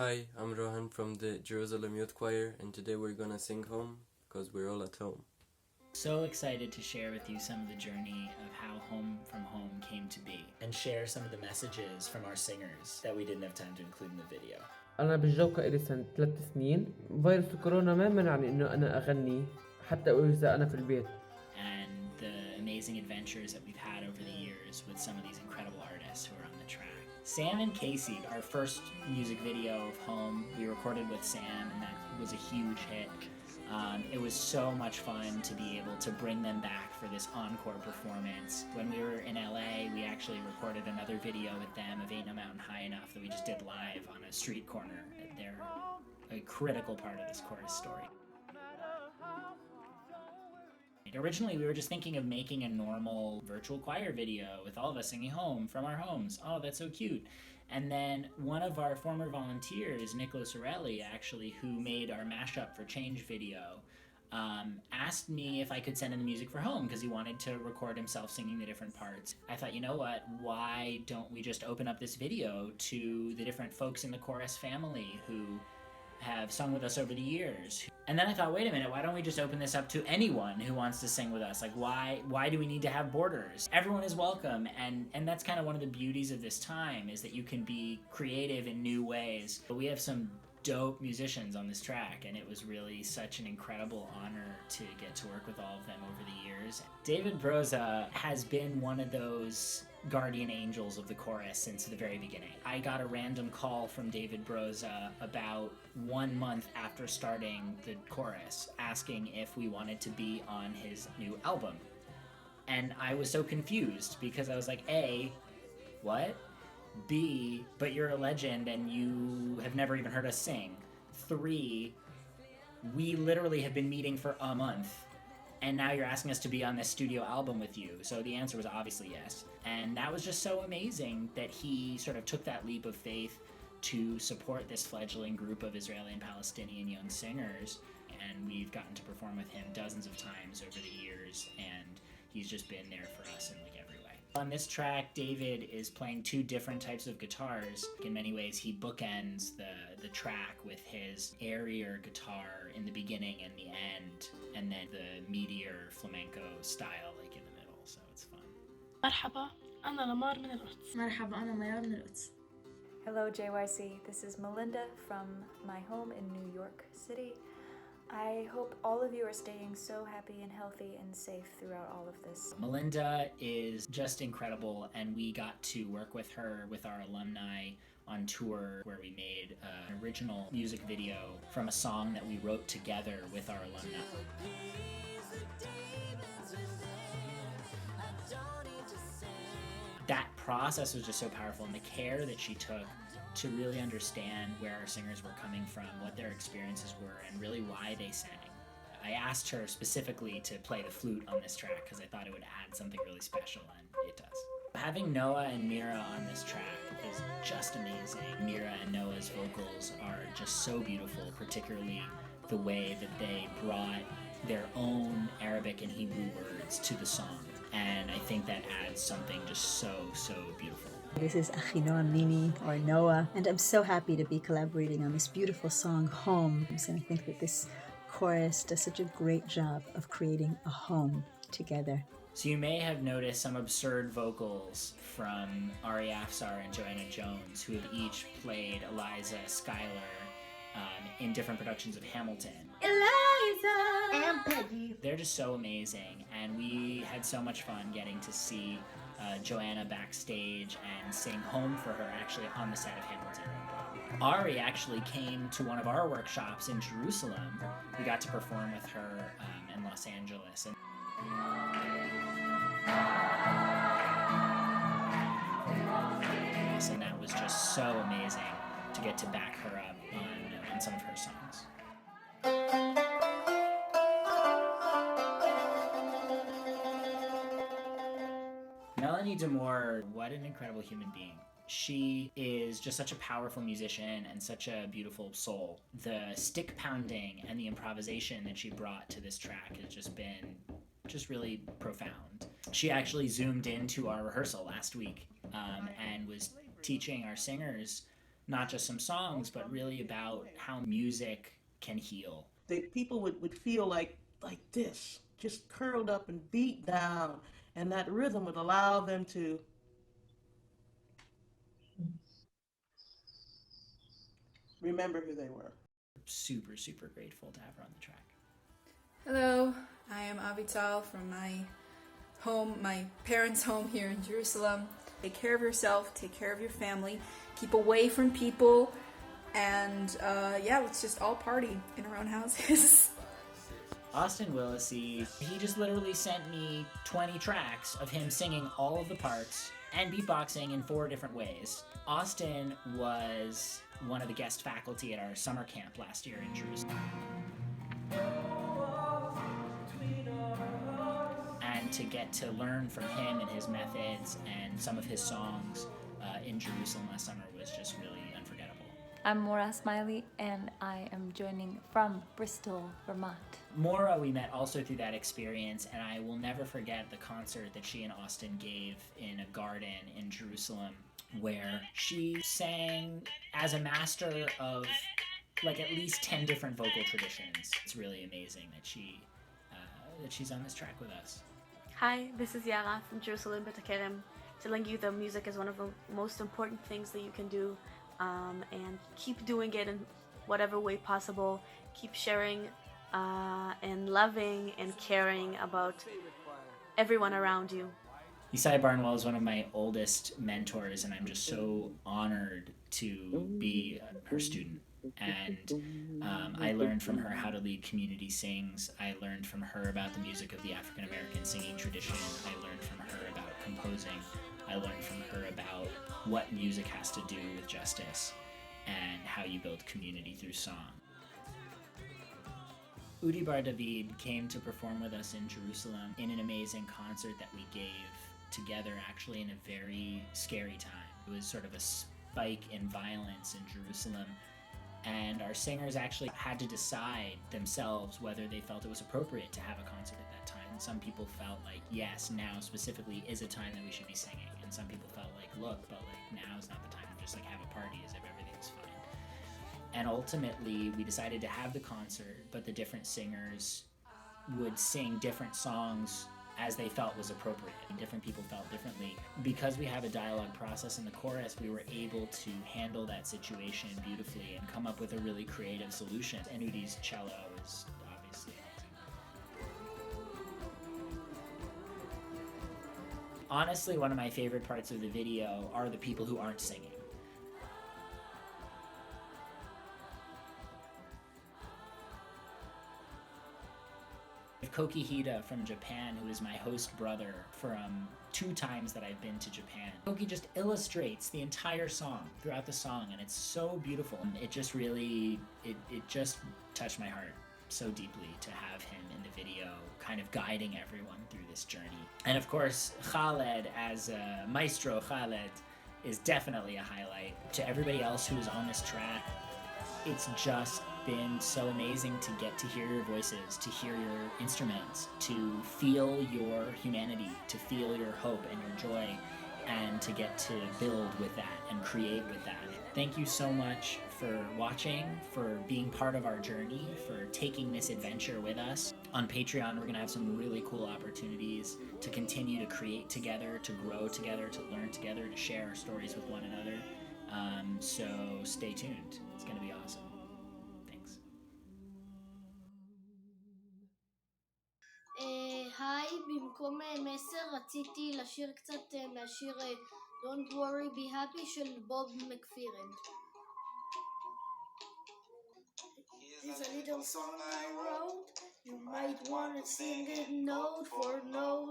Hi, I'm Rohan from the Jerusalem Youth Choir, and today we're gonna sing home because we're all at home. So excited to share with you some of the journey of how Home from Home came to be and share some of the messages from our singers that we didn't have time to include in the video. أنا بالجوقة إلي سنة 3 سنين. فيروس كورونا ما منعني إنه أنا أغني حتى إذا أنا في البيت. And the amazing adventures that we've had over the years with some of these incredible artists who are on the track. Sam and Casey, our first music video of Home, we recorded with Sam, and that was a huge hit. It was so much fun to be able to bring them back for this encore performance. When we were in LA, we actually recorded another video with them of Ain't No Mountain High Enough that we just did live on a street corner. They're a critical part of this chorus story. Originally, we were just thinking of making a normal virtual choir video with all of us singing home from our homes. Oh, that's so cute. And then one of our former volunteers, Nicholas Orelli, actually, who made our Mashup for Change video, asked me if I could send him the music for home because he wanted to record himself singing the different parts. I thought, you know what, why don't we just open up this video to the different folks in the chorus family who have sung with us over the years. And then I thought, wait a minute, why don't we just open this up to anyone who wants to sing with us? Like, why do we need to have borders? Everyone is welcome, and that's kind of one of the beauties of this time, is that you can be creative in new ways. But we have some dope musicians on this track, and it was really such an incredible honor to get to work with all of them over the years. David Broza has been one of those guardian angels of the chorus since the very beginning. I got a random call from David Broza about 1 month after starting the chorus asking if we wanted to be on his new album. And I was so confused because I was like, A, what? B, but you're a legend and you have never even heard us sing. 3, we literally have been meeting for a month and now you're asking us to be on this studio album with you. So the answer was obviously yes. And that was just so amazing that he sort of took that leap of faith to support this fledgling group of Israeli and Palestinian young singers. And we've gotten to perform with him dozens of times over the years, and he's just been there for us in like every way. On this track, David is playing 2 different types of guitars. In many ways, he bookends the track with his airier guitar in the beginning and the end, and then the meatier flamenco style like in the middle, so it's fun. مرحبا أنا لمار من القدس. مرحبا أنا ميار من القدس. Hello JYC, this is Melinda from my home in New York City. I hope all of you are staying so happy and healthy and safe throughout all of this. Melinda is just incredible, and we got to work with her with our alumni on tour where we made an original music video from a song that we wrote together with our alumni. That process was just so powerful, and the care that she took to really understand where our singers were coming from, what their experiences were, and really why they sang. I asked her specifically to play the flute on this track because I thought it would add something really special, and it does. Having Noah and Mira on this track is just amazing. Mira and Noah's vocals are just so beautiful, particularly the way that they brought their own Arabic and Hebrew words to the song. And I think that adds something just so beautiful. This is Achinoam Mimi, or Noah, and I'm so happy to be collaborating on this beautiful song, Home. And I think that this chorus does such a great job of creating a home together. So you may have noticed some absurd vocals from Ari Afsar and Joanna Jones, who have each played Eliza Schuyler in different productions of Hamilton. Eliza and Peggy. They're just so amazing, and we had so much fun getting to see Joanna backstage and sing Home for her actually on the set of Hamilton. Ari actually came to one of our workshops in Jerusalem. We got to perform with her in Los Angeles. And that was just so amazing to get to back her up on some of her songs. Melanie Demore, what an incredible human being. She is just such a powerful musician and such a beautiful soul. The stick pounding and the improvisation that she brought to this track has just been really profound. She actually zoomed into our rehearsal last week and was teaching our singers not just some songs, but really about how music can heal. People would feel like this, just curled up and beat down, and that rhythm would allow them to remember who they were. Super, super grateful to have her on the track. Hello, I am Avital from my home, my parents' home here in Jerusalem. Take care of yourself, take care of your family, keep away from people, and let's just all party in our own houses. Austin Willisey, he just literally sent me 20 tracks of him singing all of the parts and beatboxing in 4 different ways. Austin was one of the guest faculty at our summer camp last year in Jerusalem. And to get to learn from him and his methods and some of his songs in Jerusalem last summer was just really unforgettable. I'm Maura Smiley, and I am joining from Bristol, Vermont. Maura we met also through that experience, and I will never forget the concert that she and Austin gave in a garden in Jerusalem, where she sang as a master of like at least 10 different vocal traditions. It's really amazing that she's on this track with us. Hi, this is Yara from Jerusalem Bet HaKerem, telling you that music is one of the most important things that you can do, and keep doing it in whatever way possible. Keep sharing and loving and caring about everyone around you. Isai Barnwell is one of my oldest mentors, and I'm just so honored to be her student. And I learned from her how to lead community sings. I learned from her about the music of the African American singing tradition. I learned from her about composing. I learned from her about what music has to do with justice and how you build community through song. Udi Bar David came to perform with us in Jerusalem in an amazing concert that we gave together, actually in a very scary time. It was sort of a spike in violence in Jerusalem, and our singers actually had to decide themselves whether they felt it was appropriate to have a concert at that time. And some people felt like, yes, now specifically is a time that we should be singing. And some people felt like, look, but like now is not the time to just like have a party as if everything's fine. And ultimately we decided to have the concert, but the different singers would sing different songs as they felt was appropriate, and different people felt differently. Because we have a dialogue process in the chorus, we were able to handle that situation beautifully and come up with a really creative solution. And Udi's cello is obviously amazing. Honestly, one of my favorite parts of the video are the people who aren't singing. Koki Hida from Japan, who is my host brother from 2 times that I've been to Japan. Koki just illustrates the entire song throughout the song, and it's so beautiful. It just really, it just touched my heart so deeply to have him in the video, kind of guiding everyone through this journey. And of course, Khaled as Maestro Khaled is definitely a highlight. To everybody else who is on this track, it's just been so amazing to get to hear your voices, to hear your instruments, to feel your humanity, to feel your hope and your joy, and to get to build with that and create with that. Thank you so much for watching, for being part of our journey, for taking this adventure with us. On Patreon, we're going to have some really cool opportunities to continue to create together, to grow together, to learn together, to share our stories with one another. So stay tuned. It's going to be awesome. היי, במקום מסר רציתי לשיר קצת מהשיר Don't Worry Be Happy של בוב מקפירן. Here's a little song I wrote, you might want to sing it note for note.